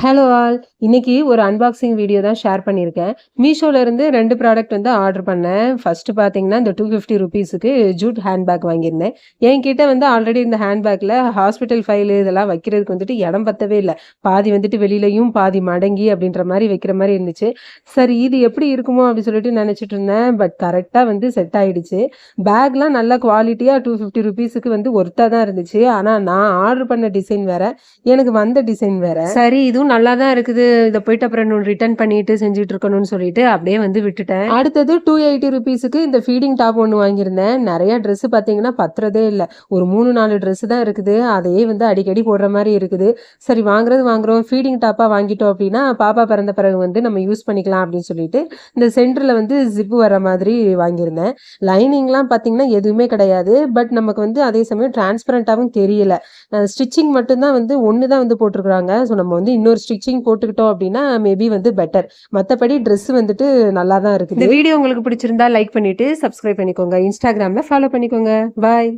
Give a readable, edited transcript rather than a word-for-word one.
Hello all. இன்னைக்கு ஒரு unboxing video தான் ஷேர் பண்ணியிருக்கேன். மீஷோல இருந்து 2 ப்ராடக்ட் வந்து ஆர்டர் பண்ணேன். ஃபர்ஸ்ட் பார்த்தீங்கன்னா, இந்த ₹250க்கு ஜூட் ஹேண்ட்பேக் வாங்கியிருந்தேன். என்கிட்ட வந்து ஆல்ரெடி இந்த ஹேண்ட்பேக்ல ஹாஸ்பிட்டல் ஃபைல் இதெல்லாம் வைக்கிறதுக்கு வந்துட்டு இடம் பத்தவே இல்ல. பாதி வந்துட்டு வெளியிலயும், பாதி மடங்கி அப்படின்ற மாரி வைக்கிற மாரி இருந்துச்சு. சரி இது எப்படி இருக்குமோ அப்படின்னு சொல்லிட்டு நினைச்சிட்டு இருந்தேன். பட் கரெக்ட்டா வந்து செட் ஆயிடுச்சு. பேக்லாம் நல்ல குவாலிட்டியா ₹250க்கு வந்து ஒர்த்தா தான் இருந்துச்சு. ஆனா நான் ஆர்டர் பண்ண டிசைன் வேற, எனக்கு வந்த டிசைன் வேற. சரி இதுவும் நல்லா தான் இருக்குது. இத போயிட்டு அப்புறம் இன்னும் ரிட்டர்ன் பண்ணிட்டு செஞ்சுட்டு இருக்கணும்னு சொல்லிட்டு அப்படியே வந்து விட்டுட்டேன். அடுத்தது ₹280க்கு இந்த ஃபீடிங் டாப் ஒண்ணு வாங்கியிருந்தேன். நெறைய ட்ரெஸ் பார்த்தீங்கன்னா பத்துறதே இல்ல. ஒரு 3, 4 ட்ரெஸ் தான் இருக்குது. அதையே வந்து அடிக்கடி போடுற மாரி இருக்குது. சரி வாங்குறோம். ஃபீடிங் டாப்பா வாங்கிட்டோம் அப்படின்னா, பாப்பா பிறந்த பிறகு வந்து நம்ம யூஸ் பண்ணிக்கலாம் அப்படின்னு சொல்லிட்டு, இந்த சென்டர்ல வந்து ஜிப் வர மாதிரி வாங்கியிருந்தேன். லைனிங்லாம் பார்த்தீங்கன்னா எதுவுமே கிடையாது. பட் நமக்கு வந்து அதே சமயம் டிரான்ஸ்பரண்டாவும் தெரியல. ஸ்டிச்சிங் மட்டும் தான் வந்து ஒண்ணு தான் வந்து போட்டிருக்காங்க. ஸோ நம்ம வந்து இன்னொரு ஸ்டிச்சிங் போட்டுக்கிட்டோம் அப்படின்னா மேபி வந்து பெட்டர். மற்றபடி ட்ரெஸ் வந்துட்டு நல்லா தான் இருக்குது. இந்த வீடியோ உங்களுக்கு பிடிச்சிருந்தா லைக் பண்ணிட்டு சப்ஸ்கிரைப் பண்ணிக்கோங்க. இன்ஸ்டாகிராம்ல ஃபாலோ பண்ணிக்கோங்க. பாய்.